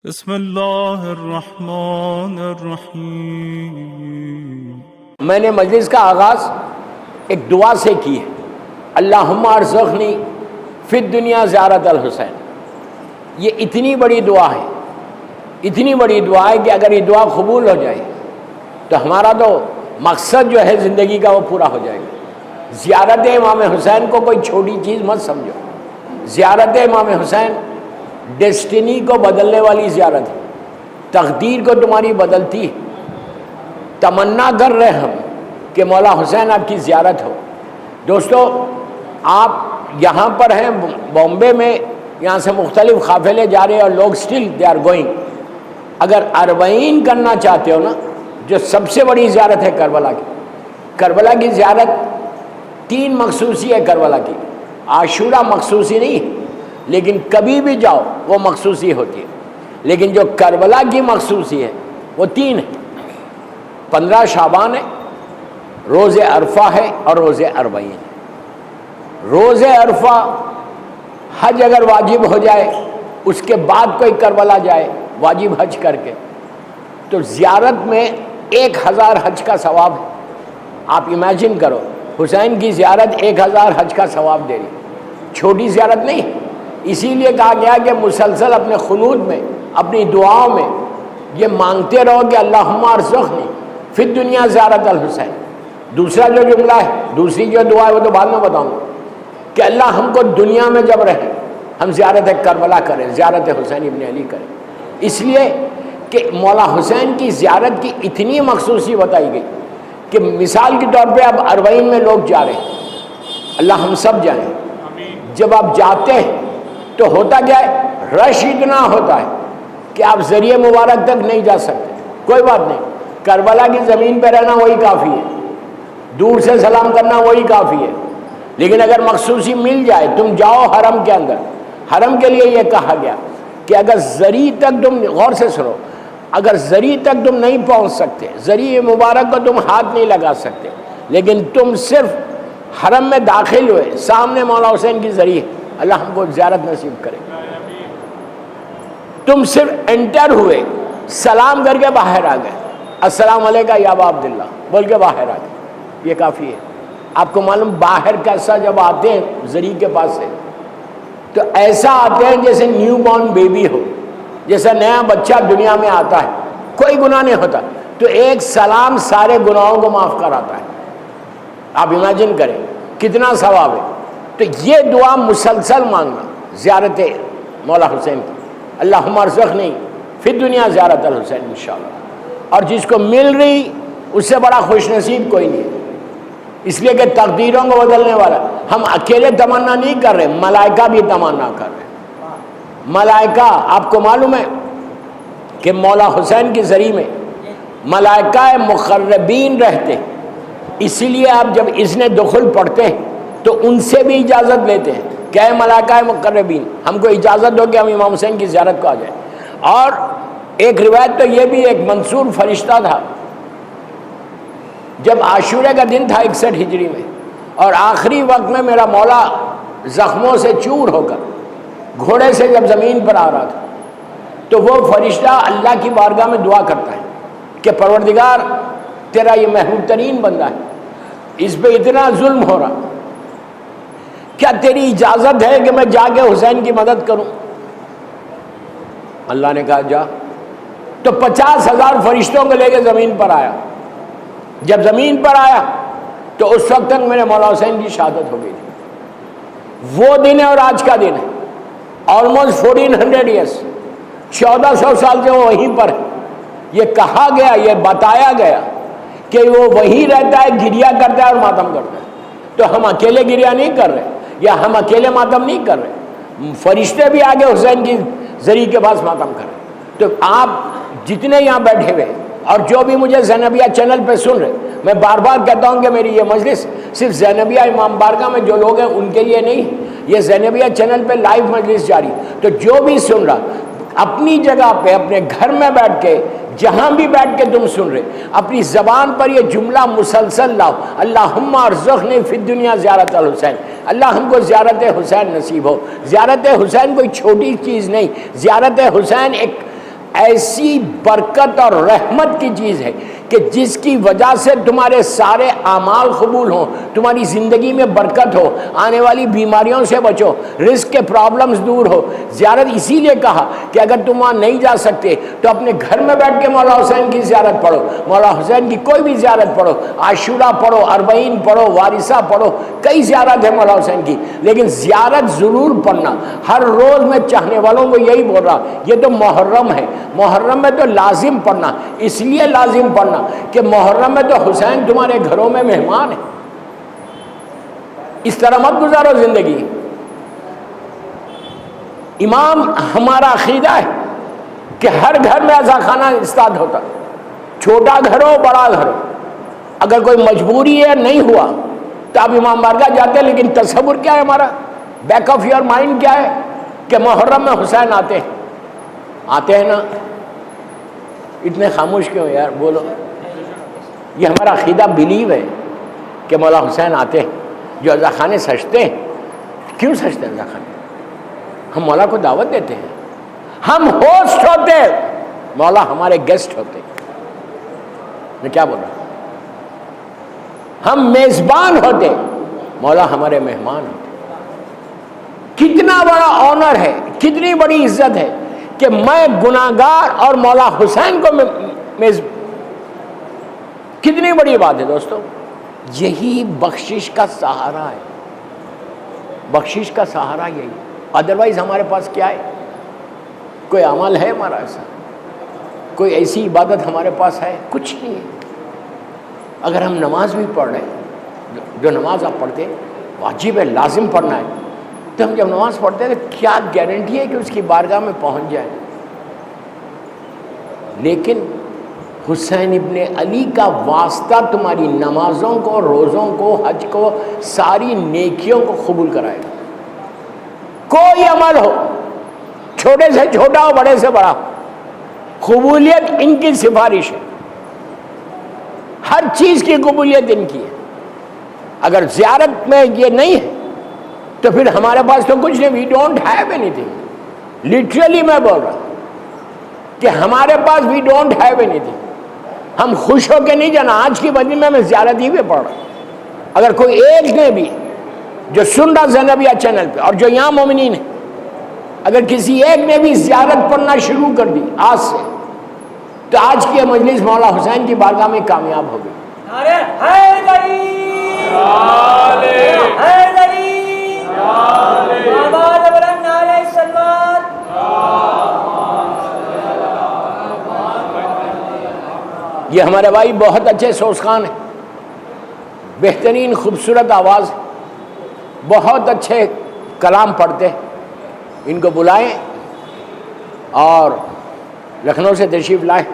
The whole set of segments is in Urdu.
بسم اللہ الرحمن الرحیم۔ میں نے مجلس کا آغاز ایک دعا سے کی ہے، اللہم ارزقنی فی الدنیا زیارت الحسین۔ یہ اتنی بڑی دعا ہے، اتنی بڑی دعا ہے کہ اگر یہ دعا قبول ہو جائے تو ہمارا تو مقصد جو ہے زندگی کا وہ پورا ہو جائے گا۔ زیارت امام حسین کو کوئی چھوٹی چیز مت سمجھو۔ زیارت امام حسین ڈیسٹینی کو بدلنے والی زیارت ہے، تقدیر کو تمہاری بدلتی ہے۔ تمنا کر رہے ہم کہ مولا حسین آپ کی زیارت ہو۔ دوستو، آپ یہاں پر ہیں بامبے میں، یہاں سے مختلف قافلے جا رہے ہیں اور لوگ سٹل دے آر گوئنگ۔ اگر اربعین کرنا چاہتے ہو نا، جو سب سے بڑی زیارت ہے کربلا کی، کربلا کی زیارت تین مخصوصی ہے کربلا کی۔ عاشورہ مخصوصی نہیں ہے، لیکن کبھی بھی جاؤ وہ مخصوصی ہوتی ہے، لیکن جو کربلا کی مخصوصی ہے وہ تین ہے۔ 15 شعبان ہے، روز عرفہ ہے اور روز اربعین ہے۔ روز عرفہ حج اگر واجب ہو جائے، اس کے بعد کوئی کربلا جائے واجب حج کر کے، تو زیارت میں 1000 حج کا ثواب ہے۔ آپ امیجن کرو، حسین کی زیارت 1000 حج کا ثواب دے رہی، چھوٹی زیارت نہیں۔ اسی لیے کہا گیا کہ مسلسل اپنے قنوت میں، اپنی دعاؤں میں یہ مانگتے رہو کہ اللہم ارزقنی فی الدنیا زیارت الحسین۔ دوسرا جو جملہ ہے، دوسری جو دعا ہے وہ تو بعد میں بتاؤں گا، کہ اللہ ہم کو دنیا میں جب رہے ہم زیارت کربلا کریں، زیارت حسین ابن علی کریں۔ اس لیے کہ مولا حسین کی زیارت کی اتنی مخصوصی بتائی گئی کہ مثال کے طور پہ اب اربعین میں لوگ جا رہے ہیں، اللہ ہم سب جائیں۔ جب آپ جاتے ہیں تو ہوتا کیا ہے، رش اتنا ہوتا ہے کہ آپ ذریعہ مبارک تک نہیں جا سکتے۔ کوئی بات نہیں، کربلا کی زمین پہ رہنا وہی کافی ہے، دور سے سلام کرنا وہی کافی ہے۔ لیکن اگر مخصوصی مل جائے، تم جاؤ حرم کے اندر۔ حرم کے لیے یہ کہا گیا کہ اگر زری تک تم، غور سے سنو، اگر زری تک تم نہیں پہنچ سکتے، زری مبارک کو تم ہاتھ نہیں لگا سکتے، لیکن تم صرف حرم میں داخل ہوئے، سامنے مولا حسین کی زری ہے، اللہ ہم کو زیارت نصیب کرے۔ تم صرف انٹر ہوئے، سلام کر کے باہر آ گئے، السلام علیکم یا ابا عبداللہ بول کے باہر آ گئے، یہ کافی ہے۔ آپ کو معلوم باہر کیسا جب آتے ہیں زری کے پاس سے، تو ایسا آتے ہیں جیسے نیو بورن بیبی ہو، جیسا نیا بچہ دنیا میں آتا ہے، کوئی گناہ نہیں ہوتا، تو ایک سلام سارے گناہوں کو معاف کراتا ہے۔ آپ امیجن کریں کتنا ثواب ہے۔ تو یہ دعا مسلسل مانگنا زیارت مولا حسین کی، اللہم ارزقنی فی الدنیا زیارت الحسین انشاءاللہ۔ اور جس کو مل رہی اس سے بڑا خوش نصیب کوئی نہیں ہے، اس لیے کہ تقدیروں کو بدلنے والا۔ ہم اکیلے تمنا نہیں کر رہے، ملائکہ بھی تمنا کر رہے۔ ملائکہ، آپ کو معلوم ہے کہ مولا حسین کی ذریعے میں ملائکہ مقربین رہتے، اسی لیے آپ جب اذن دخول پڑھتے ہیں تو ان سے بھی اجازت لیتے ہیں کہ اے ملائکہ مقربین، ہم کو اجازت دو کہ ہم امام حسین کی زیارت کو آ جائیں۔ اور ایک روایت تو یہ بھی، ایک منصور فرشتہ تھا، جب عاشورہ کا دن تھا 61 ہجری میں، اور آخری وقت میں میرا مولا زخموں سے چور ہو کر گھوڑے سے جب زمین پر آ رہا تھا، تو وہ فرشتہ اللہ کی بارگاہ میں دعا کرتا ہے کہ پروردگار، تیرا یہ محبوب ترین بندہ ہے، اس پہ اتنا ظلم ہو رہا، کیا تیری اجازت ہے کہ میں جا کے حسین کی مدد کروں؟ اللہ نے کہا جا۔ تو 50,000 فرشتوں کو لے کے زمین پر آیا۔ جب زمین پر آیا تو اس وقت تک میرے مولا حسین کی شہادت ہو گئی تھی۔ وہ دن ہے اور آج کا دن ہے، آلموسٹ 1400 ایئرس، 1400 سال سے وہ وہیں پر ہے۔ یہ کہا گیا، یہ بتایا گیا کہ وہ وہیں رہتا ہے، گریا کرتا ہے اور ماتم کرتا ہے۔ تو ہم اکیلے گریا نہیں کر رہے، یا ہم اکیلے ماتم نہیں کر رہے، فرشتے بھی آگے حسین کی زری کے پاس ماتم کر رہے۔ تو آپ جتنے یہاں بیٹھے ہوئے اور جو بھی مجھے زینبیہ چینل پہ سن رہے، میں بار بار کہتا ہوں کہ میری یہ مجلس صرف زینبیہ امام بارگاہ میں جو لوگ ہیں ان کے لیے نہیں، یہ زینبیہ چینل پہ لائیو مجلس جاری۔ تو جو بھی سن رہا، اپنی جگہ پہ، اپنے گھر میں بیٹھ کے، جہاں بھی بیٹھ کے تم سن رہے، اپنی زبان پر یہ جملہ مسلسل لاؤ، اللہم ارزقنی فی الدنیا زیارت الحسین، اللہ ہم کو زیارت حسین نصیب ہو۔ زیارت حسین کوئی چھوٹی چیز نہیں، زیارت حسین ایک ایسی برکت اور رحمت کی چیز ہے کہ جس کی وجہ سے تمہارے سارے اعمال قبول ہوں، تمہاری زندگی میں برکت ہو، آنے والی بیماریوں سے بچو، رزق کے پرابلمز دور ہو۔ زیارت اسی لیے کہا کہ اگر تم وہاں نہیں جا سکتے تو اپنے گھر میں بیٹھ کے مولا حسین کی زیارت پڑھو، مولا حسین کی کوئی بھی زیارت پڑھو، عاشورہ پڑھو، اربعین پڑھو، وارثہ پڑھو، کئی زیارت ہے مولا حسین کی، لیکن زیارت ضرور پڑھنا۔ ہر روز میں چاہنے والوں کو یہی بول رہا، یہ تو محرم ہے، محرم میں تو لازم پڑھنا، اس لیے لازم پڑھنا کہ محرم میں تو حسین تمہارے گھروں میں مہمان ہے۔ اس طرح مت گزارو زندگی۔ امام ہمارا عقیدہ ہے کہ ہر گھر میں ایسا کھانا استاد ہوتا، چھوٹا گھر ہو بڑا گھر ہو، اگر کوئی مجبوری ہے نہیں ہوا تو آپ امام بارگاہ جاتے ہیں، لیکن تصور کیا ہے ہمارا، بیک آف یور مائنڈ کیا ہے کہ محرم میں حسین آتے ہیں نا۔ اتنے خاموش کیوں یار، بولو۔ یہ ہمارا عقیدہ بلیو ہے کہ مولا حسین آتے ہیں۔ جو رضا خانے سجتے ہیں، کیوں سجتے ہیں رضا خانے؟ ہم مولا کو دعوت دیتے ہیں، ہم ہوسٹ ہوتے، مولا ہمارے گیسٹ ہوتے۔ میں کیا بول رہا ہوں؟ ہم میزبان ہوتے، مولا ہمارے مہمان ہوتے۔ کتنا بڑا آنر ہے، کتنی بڑی عزت ہے کہ میں گناہگار اور مولا حسین کو کتنی بڑی بات ہے دوستو۔ یہی بخشش کا سہارا ہے، بخشش کا سہارا یہی۔ ادروائز ہمارے پاس کیا ہے؟ کوئی عمل ہے ہمارا ایسا؟ کوئی ایسی عبادت ہمارے پاس ہے؟ کچھ نہیں ہے۔ اگر ہم نماز بھی پڑھ رہے ہیں، جو نماز آپ پڑھتے ہیں واجب ہے، لازم پڑھنا ہے، تو ہم جب نماز پڑھتے ہیں تو کیا گارنٹی ہے کہ اس کی بارگاہ میں پہنچ جائے؟ لیکن حسین ابن علی کا واسطہ تمہاری نمازوں کو، روزوں کو، حج کو، ساری نیکیوں کو قبول کرائے گا۔ کوئی عمل ہو، چھوٹے سے چھوٹا ہو، بڑے سے بڑا ہو، قبولیت ان کی سفارش ہے، ہر چیز کی قبولیت ان کی ہے۔ اگر زیارت میں یہ نہیں ہے تو پھر ہمارے پاس تو کچھ نہیں، we don't have anything. Literally میں بول رہا ہوں کہ ہمارے پاس we don't have anything. ہم خوش ہو کے نہیں جانا، آج کی بدی میں زیارت ہی پہ پڑھ رہا ہوں۔ اگر کوئی ایک نے بھی جو سن رہا زینبیہ چینل پہ اور جو یہاں مومنین ہے، اگر کسی ایک نے بھی زیارت پڑھنا شروع کر دی آج سے، تو آج کی مجلس مولا حسین کی بارگاہ میں کامیاب ہوگی۔ یہ ہمارے بھائی بہت اچھے سوسخان ہیں، بہترین خوبصورت آواز، بہت اچھے کلام پڑھتے ہیں، ان کو بلائیں اور لکھنؤ سے تشریف لائیں،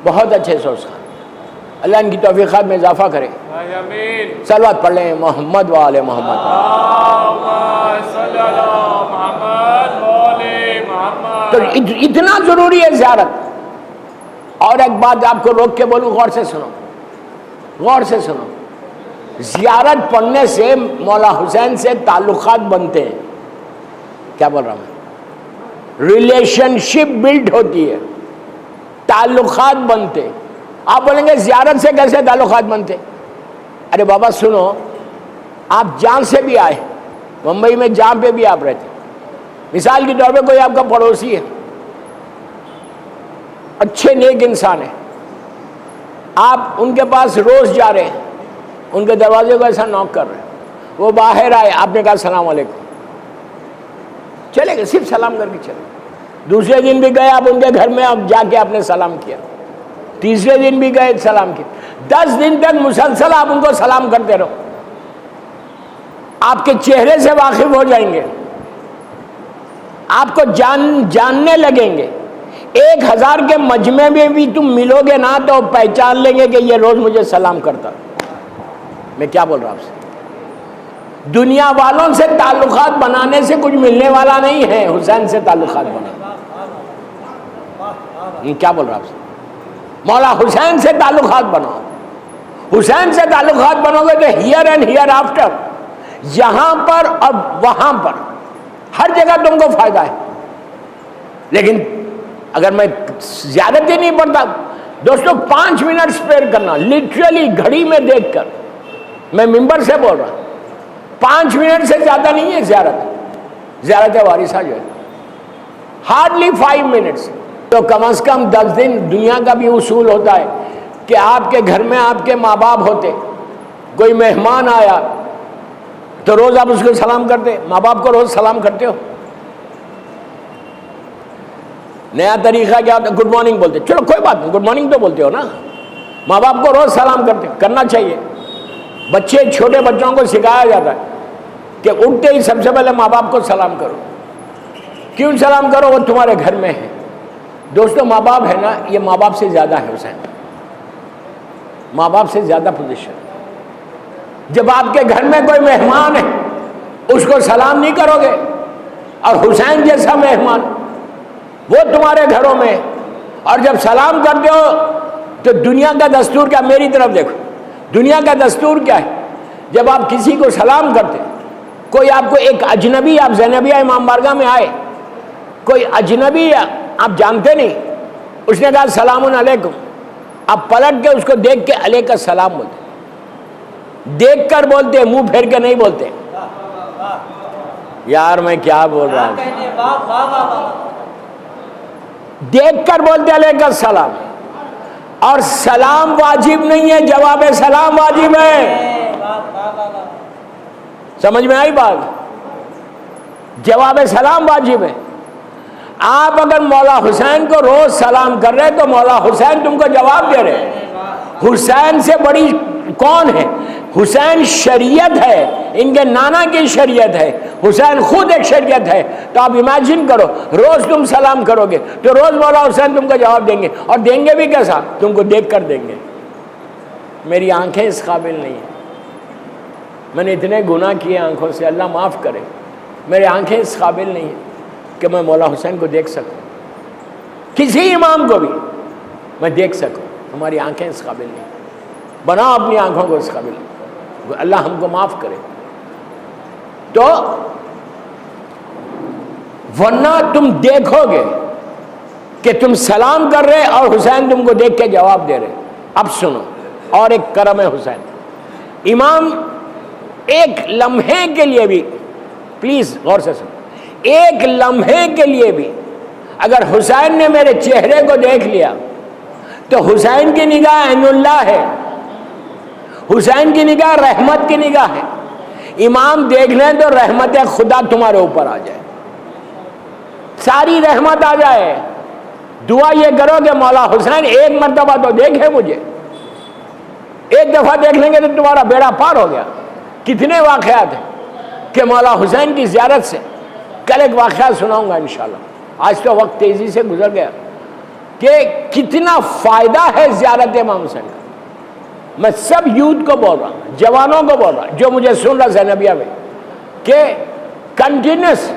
بہت اچھے سوسخان۔ اللہ ان کی توفیقات میں اضافہ کرے۔ صلوات پڑھ لیں محمد و آل محمد۔ تو اتنا ضروری ہے زیارت۔ اور ایک بات آپ کو روک کے بولوں، غور سے سنو، غور سے سنو۔ زیارت پڑھنے سے مولا حسین سے تعلقات بنتے ہیں۔ کیا بول رہا ہوں؟ ریلیشن شپ بلڈ ہوتی ہے، تعلقات بنتے۔ آپ بولیں گے زیارت سے کیسے تعلقات بنتے؟ ارے بابا سنو، آپ جہاں سے بھی آئے، ممبئی میں جہاں پہ بھی آپ رہتے، مثال کے طور پہ کوئی آپ کا پڑوسی ہے، اچھے نیک انسان ہے، آپ ان کے پاس روز جا رہے ہیں، ان کے دروازے کو ایسا نوک کر رہے ہیں، وہ باہر آئے، آپ نے کہا السلام علیکم، چلے گئے، صرف سلام کر کے چلے۔ دوسرے دن بھی گئے آپ ان کے گھر میں، اب جا کے آپ نے سلام کیا، تیسرے دن بھی گئے سلام کیا، 10 دن تک مسلسل آپ ان کو سلام کرتے رہو، آپ کے چہرے سے واقف ہو جائیں گے، آپ کو جاننے لگیں گے۔ 1000 کے مجمع میں بھی تم ملو گے نا تو پہچان لیں گے کہ یہ روز مجھے سلام کرتا۔ میں کیا بول رہا ہوں آپ سے؟ دنیا والوں سے تعلقات بنانے سے کچھ ملنے والا نہیں ہے، حسین سے تعلقات بنانا۔ کیا بول رہا ہوں آپ سے؟ مولا حسین سے تعلقات بناؤ، حسین سے تعلقات بنو گے تو ہیئر اینڈ ہیئر آفٹر، یہاں پر اور وہاں پر ہر جگہ تم کو فائدہ ہے۔ لیکن اگر میں زیادتی نہیں پڑھتا دوستو 5 منٹ اسپیئر کرنا، لٹرلی گھڑی میں دیکھ کر، میں ممبر سے بول رہا ہوں، 5 منٹ سے زیادہ نہیں ہے زیارت وارثہ جو ہے، ہارڈلی 5 منٹس. تو کم از کم 10 دن دنیا کا بھی اصول ہوتا ہے کہ آپ کے گھر میں آپ کے ماں باپ ہوتے، کوئی مہمان آیا تو روز آپ اس کو سلام کرتے، ماں باپ کو روز سلام کرتے ہو. نیا طریقہ کیا ہوتا ہے؟ گڈ مارننگ بولتے، چلو کوئی بات نہیں، گڈ مارننگ تو بولتے ہو نا، ماں باپ کو روز سلام کرتے، کرنا چاہیے. بچے چھوٹے بچوں کو سکھایا جاتا ہے کہ اٹھتے ہی سب سے پہلے ماں باپ کو سلام کرو. کیوں سلام کرو؟ وہ تمہارے گھر میں ہے. دوستو ماں باپ ہے نا، یہ ماں باپ سے زیادہ ہے حسین، ماں باپ سے زیادہ پوزیشن. جب آپ کے گھر میں کوئی مہمان ہے اس کو سلام نہیں کرو گے، اور حسین جیسا مہمان وہ تمہارے گھروں میں، اور جب سلام کرتے ہو تو دنیا کا دستور کیا؟ میری طرف دیکھو، دنیا کا دستور کیا ہے؟ جب آپ کسی کو سلام کرتے، کوئی آپ کو ایک اجنبی، آپ زینبیہ امام بارگاہ میں آئے، کوئی اجنبی آپ جانتے نہیں، اس نے کہا السلام علیکم، آپ پلٹ کے اس کو دیکھ کے علیکم السلام بولتے، دیکھ کر بولتے، منہ پھیر کے نہیں بولتے. یار میں کیا بول رہا ہوں، دیکھ کر بولتے علیکم السلام. اور سلام واجب نہیں ہے، جواب سلام واجب ہے. سمجھ میں آئی بات؟ جواب سلام واجب ہے. آپ اگر مولا حسین کو روز سلام کر رہے تو مولا حسین تم کو جواب دے رہے. حسین سے بڑی کون ہے؟ حسین شریعت ہے، ان کے نانا کی شریعت ہے، حسین خود ایک شریعت ہے. تو آپ امیجن کرو، روز تم سلام کرو گے تو روز مولا حسین تم کو جواب دیں گے، اور دیں گے بھی کیسا؟ تم کو دیکھ کر دیں گے. میری آنکھیں اس قابل نہیں ہیں، میں نے اتنے گناہ کیے آنکھوں سے، اللہ معاف کرے، میری آنکھیں اس قابل نہیں ہیں کہ میں مولا حسین کو دیکھ سکوں، کسی امام کو بھی میں دیکھ سکوں. ہماری آنکھیں اس قابل نہیں. بناؤ اپنی آنکھوں کو اس قابل، اللہ ہم کو معاف کرے. تو ورنہ تم دیکھو گے کہ تم سلام کر رہے اور حسین تم کو دیکھ کے جواب دے رہے. اب سنو اور ایک کرم ہے حسین. امام ایک لمحے کے لیے بھی، پلیز غور سے سنو، ایک لمحے کے لیے بھی اگر حسین نے میرے چہرے کو دیکھ لیا تو حسین کی نگاہ عین اللہ ہے، حسین کی نگاہ رحمت کی نگاہ ہے. امام دیکھ لیں تو رحمت خدا تمہارے اوپر آ جائے، ساری رحمت آ جائے. دعا یہ کرو کہ مولا حسین ایک مرتبہ تو دیکھے مجھے، ایک دفعہ دیکھ لیں گے تو تمہارا بیڑا پار ہو گیا. کتنے واقعات ہیں کہ مولا حسین کی زیارت سے، کل ایک واقعہ سناؤں گا انشاءاللہ، آج تو وقت تیزی سے گزر گیا، کہ کتنا فائدہ ہے زیارت امام حسین کا. میں سب یوتھ کو بول رہا ہوں، جوانوں کو بول رہا ہوں جو مجھے سن رہا زینبیہ میں، کہ کنٹینیوس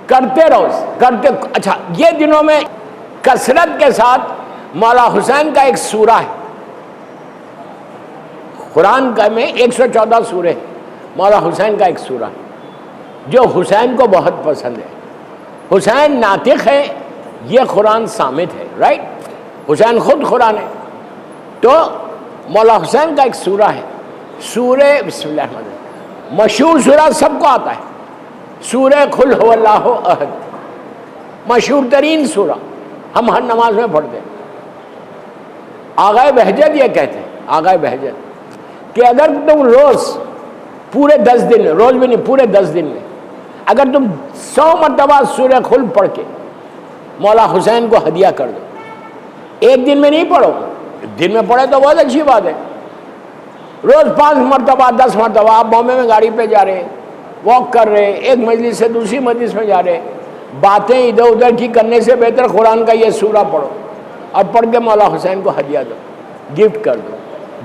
کرتے رہو، کرتے. اچھا یہ دنوں میں کثرت کے ساتھ مولا حسین کا ایک سورہ ہے، قرآن کا میں 114 سورے، مولا حسین کا ایک سورہ جو حسین کو بہت پسند ہے. حسین ناطق ہے، یہ قرآن صامت ہے، رائٹ؟ حسین خود قرآن ہے. تو مولا حسین کا ایک سورہ ہے، سورہ بسم اللہ الرحمن الرحیم، مشہور سورہ سب کو آتا ہے، سورہ قل هو اللہ احد، مشہور ترین سورہ، ہم ہر نماز میں پڑھتے ہیں. آغائے بہجت یہ کہتے ہیں، آغائے بہجت، کہ اگر تم روز پورے 10 دن، روز بھی نہیں پورے 10 دن میں اگر تم 100 مرتبہ سورہ قل پڑھ کے مولا حسین کو ہدیہ کر دو، ایک دن میں نہیں پڑھو، دن میں پڑھے تو بہت اچھی بات ہے، روز 5 مرتبہ 10 مرتبہ آپ بامبے میں گاڑی پہ جا رہے، واک کر رہے، ایک مجلس سے دوسری مجلس میں جا رہے، باتیں ادھر ادھر کی کرنے سے بہتر قرآن کا یہ سورہ پڑھو اور پڑھ کے مولا حسین کو ہدیہ دو، گفٹ کر دو.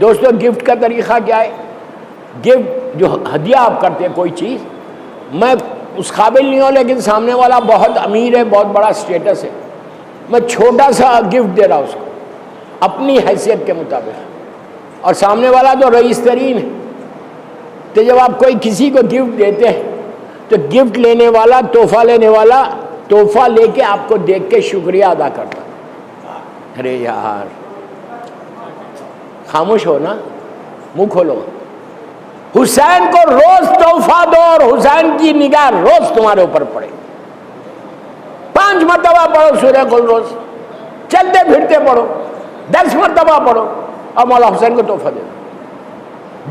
دوستو گفٹ کا طریقہ کیا ہے؟ گفٹ جو ہدیہ آپ کرتے ہیں کوئی چیز، میں اس قابل نہیں ہوں لیکن سامنے والا بہت امیر ہے، بہت بڑا اسٹیٹس ہے، میں چھوٹا سا گفٹ دے رہا ہوں اس کو اپنی حیثیت کے مطابق، اور سامنے والا تو رئیس ترین ہے. تو جب آپ کوئی کسی کو گفٹ دیتے ہیں تو گفٹ لینے والا، تحفہ لینے والا تحفہ لے کے آپ کو دیکھ کے شکریہ ادا کرتا. ارے یار خاموش ہو نا, منہ کھولو. حسین کو روز تحفہ دو اور حسین کی نگاہ روز تمہارے اوپر پڑے. 5 مرتبہ پڑھو سورہ قل روز, چلتے پھرتے پڑھو, 10 مرتبہ پڑھو اور مولا حسین کو تحفہ دے دو.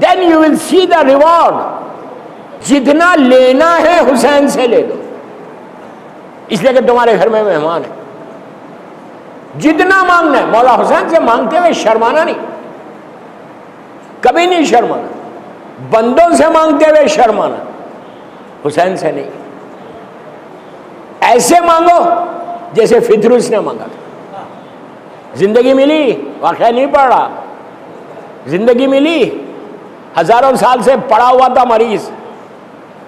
Then you will see the reward. جتنا لینا ہے حسین سے لے دو, اس لیے کہ تمہارے گھر میں مہمان ہے. جتنا مانگنا ہے مولا حسین سے مانگتے ہوئے شرمانا نہیں, کبھی نہیں شرمانا. بندوں سے مانگتے ہوئے شرمانا, حسین سے نہیں. ایسے مانگو جیسے فطروس نے مانگا تھا. زندگی ملی, واقعہ نہیں پڑھ رہا, زندگی ملی, ہزاروں سال سے پڑا ہوا تھا مریض,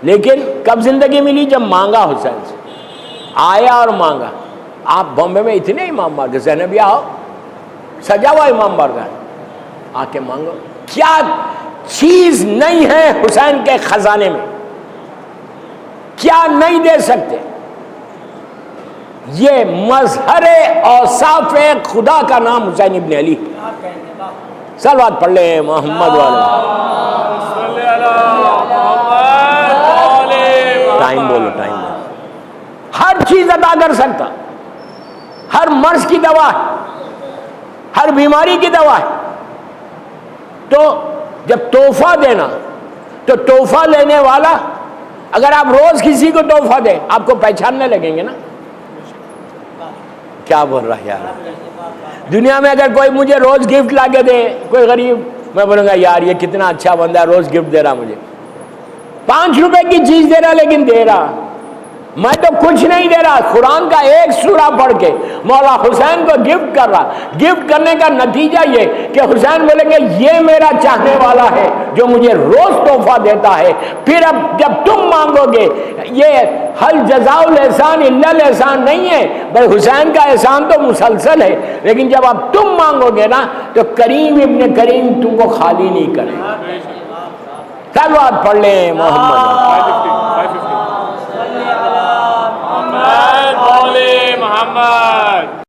لیکن کب زندگی ملی؟ جب مانگا حسین سے, آیا اور مانگا. آپ بامبے میں اتنے امام بارگاہ, زینبیہ آؤ, سجا ہوا امام بارگاہ, آ کے مانگو. کیا چیز نہیں ہے حسین کے خزانے میں, کیا نہیں دے سکتے؟ یہ مظہر اوصاف خدا کا نام حسین ابن علی. صلوات پڑھ لیں محمد والے. ٹائم بولو, ٹائم بولو. ہر چیز عطا کر سکتا, ہر مرض کی دوا ہے, ہر بیماری کی دوا ہے. تو جب تحفہ دینا تو تحفہ لینے والا, اگر آپ روز کسی کو تحفہ دیں آپ کو پہچاننے لگیں گے نا. کیا بول رہا ہے یار؟ دنیا میں اگر کوئی مجھے روز گفٹ لا کے دے, کوئی غریب, میں بولوں گا یار یہ کتنا اچھا بندہ ہے, روز گفٹ دے رہا مجھے, 5 روپے کی چیز دے رہا لیکن دے رہا. میں تو کچھ نہیں دے رہا, قرآن کا ایک سورہ پڑھ کے مولا حسین کو گفٹ کر رہا. گفٹ کرنے کا نتیجہ یہ کہ حسین بولیں گے یہ میرا چاہنے والا ہے جو مجھے روز تحفہ دیتا ہے. پھر اب جب تم مانگو گے, یہ حل جزاء الاحسان الا الاحسان نہیں ہے, بھائی حسین کا احسان تو مسلسل ہے, لیکن جب اب تم مانگو گے نا تو کریم ابن کریم تم کو خالی نہیں کرے گا. صلوات پڑھ لیں محمد.